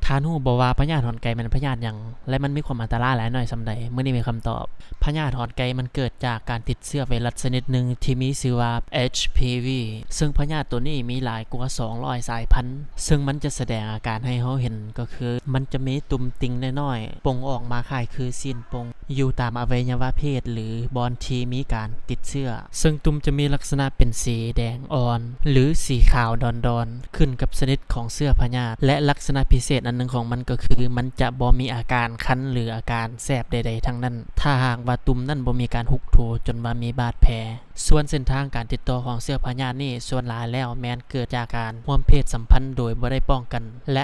ทานหูบอกว่าพญาติหอนไก่มันพญาติหยังและมันมีความอันตรายหลายหน่อยสำใดเมื่อนี้มีคำตอบพญาติหอนไก่มันเกิดจากการติดเชื้อไวรัสชนิดหนึ่งที่มีชื่อว่า HPV ซึ่งพญาติตัวนี้มีหลายกว่า200สายพันธุ์ซึ่งมันจะแสดงอาการให้เราเห็นก็คือมันจะมีตุ่มติ่งน้อยๆป่งออกมาคล้ายคือซีนป่งอยู่ตามอวัยวะเพศหรือบอนที่มีการติดเชื้อซึ่งตุ่มจะมีลักษณะเป็นสีแดงอ่อนหรือสีขาวดอนๆขึ้นกับชนิดของเชื้อพญาติและลักษณะพิเศษอันหนึ่งของมันก็คือมันจะบ่มีอาการคันหรืออาการแสบใดๆทั้งนั้นถ้าหากว่าตุ่มนั้นบ่มีการหุกโถจนว่ามีบาดแผลส่วนเส้นทางการติดต่อของเชื้อพยาธินี่ส่วนหลายแล้วแม้นเกิดจากการร่วมเพศสัมพันธ์โดยบ่ได้ป้องกันและ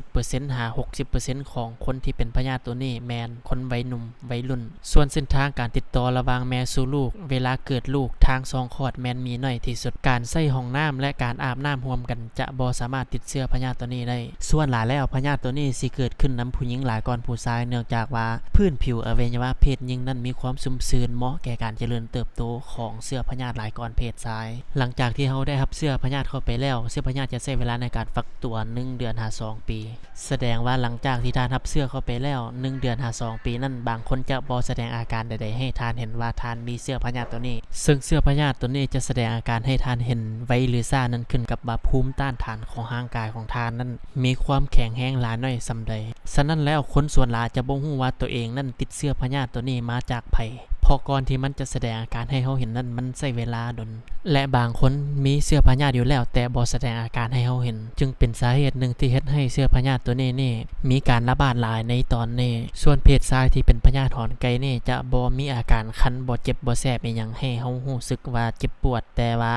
50% หา 60% ของคนที่เป็นพยาธิตัวนี้แม้นคนวัยหนุ่มวัยรุ่นส่วนเส้นทางการติดต่อระหว่างแม่สู่ลูกเวลาเกิดลูกทางซองคลอดแม้นมีน้อยที่สุดการใช้ห้องน้ำและการอาบน้ำร่วมกันจะบ่สามารถติดเชื้อพยาธิตัวนี้ได้ส่วนหลายแล้วพยาธิตัวนี้สิเกิดขึ้นนำผู้หญิงหลายก่อนผู้ชายเนื่องจากว่าพื้นผิวอวัยวะเพศหญิงนั้นมีความชุ่มชื้นเหมาะแก่การเจริญเติบโตของเชื้อพยาธิหลายก่อนเพศชายหลังจากที่เราได้รับเชื้อพยาธิเข้าไปแล้วเชื้อพยาธิจะใช้เวลาในการฟักตัว1เดือนหา2ปีแสดงว่าหลังจากที่ทานรับเชื้อเข้าไปแล้ว1เดือนหา2ปีนั้นบางคนจะบ่แสดงอาการใดๆให้ทานเห็นว่าทานมีเชื้อพยาธิตัวนี้ซึ่งเชื้อพยาธิตัวนี้จะแสดงอาการให้ทานเห็นไวหรือซ่านั้นขึ้นกับว่าภูมิต้านทานของร่างกายของทานนั้นมีความแข็งแรงหลายน้อยส่าใดฉะนั้นแล้วคนส่วนหลายจะบ่ฮู้ว่าตัวเองนั้นติดเชื้อพยาธิตัวนี้มาจากไผพอก่อนที่มันจะแสดงอาการให้เราเห็นนั้นมันใช้เวลาดนและบางคนมีเชื้อพยาธิอยู่แล้วแต่บ่แสดงอาการให้เราเห็นจึงเป็นสาเหตุหนึ่งที่เฮ็ดให้เชื้อพยาธิตัวนี้มีการระบาดหลายในตอนนี้ส่วนเพศชายที่เป็นพยาธิหอนไก่นี่จะบ่มีอาการคันบ่เจ็บบ่แสบอีหยังให้เรารู้สึกว่าเจ็บปวดแต่ว่า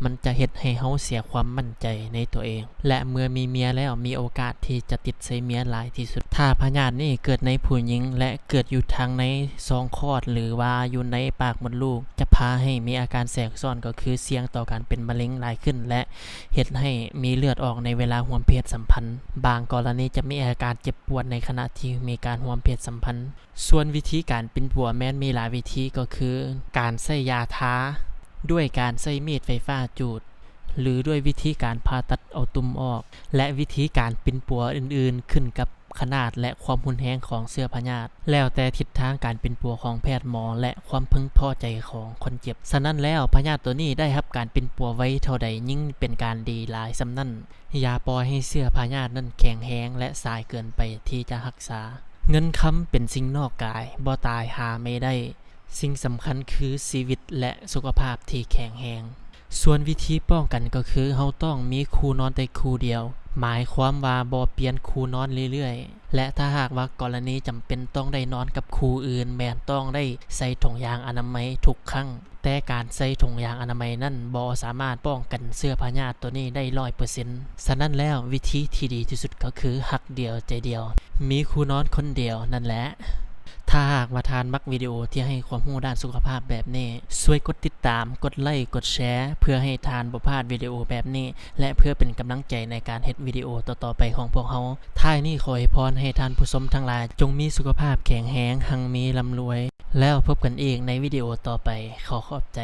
มันจะเฮ็ดให้เราเสียความมั่นใจในตัวเองและเมื่อมีเมียแล้วมีโอกาสที่จะติดใส่เมียหลายที่สุดถ้าพยาธินี่เกิดในผู้หญิงและเกิดอยู่ทางในซองคลอดหรือว่าอยู่ในปากมดลูกจะพาให้มีอาการแทรกซ้อนก็คือเสี่ยงต่อการเป็นมะเร็งหลายขึ้นและเฮ็ดให้มีเลือดออกในเวลาร่วมเพศสัมพันธ์บางกรณีจะมีอาการเจ็บปวดในขณะที่มีการร่วมเพศสัมพันธ์ส่วนวิธีการเป็นผัวแม้นมีหลายวิธีก็คือการใช้ยาทาด้วยการใช้มีดไฟฟ้าจูดหรือด้วยวิธีการผ่าตัดเอาตุ่มออกและวิธีการปิ้นปัวอื่นๆขึ้นกับขนาดและความรุนแรงของเชื้อพยาธิแล้วแต่ทิศทางการปิ้นปัวของแพทย์หมอและความพึงพอใจของคนเจ็บฉะนั้นแล้วพยาธิตัวนี้ได้รับการปิ้นปัวไว้เท่าใดยิ่งเป็นการดีหลายสำนั้นอย่าปล่อยให้เชื้อพยาธินั้นแข็งแรงและสายเกินไปที่จะรักษาเงินคำเป็นสิ่งนอกกายบ่ตายหาไม่ได้สิ่งสำคัญคือชีวิตและสุขภาพที่แข็งแรงส่วนวิธีป้องกันก็คือเราต้องมีคู่นอนแต่คู่เดียวหมายความว่าบ่เปลี่ยนคู่นอนเรื่อยๆและถ้าหากว่ากรณีจำเป็นต้องได้นอนกับคู่อื่นแม้นต้องได้ใส่ถุงยางอนามัยทุกครั้งแต่การใส่ถุงยางอนามัยนั้นบ่สามารถป้องกันเชื้อพยาธิตัวนี้ได้ 100% ฉะนั้นแล้ววิธีที่ดีที่สุดก็คือฮักเดียวใจเดียวมีคู่นอนคนเดียวนั่นแหละถ้าหากว่าทานมักวิดีโอที่ให้ความรู้ด้านสุขภาพแบบนี้ช่วยกดติดตามกดไลค์กดแชร์เพื่อให้ทานบ่พลาดวิดีโอแบบนี้และเพื่อเป็นกำลังใจในการเฮ็ดวิดีโอต่อๆไปของพวกเราท้ายนี้ขอให้พรให้ท่านผู้ชมทั้งหลายจงมีสุขภาพแข็งแรงหังมีร่ำรวยแล้วพบกันอีกในวิดีโอต่อไปขอขอบใจ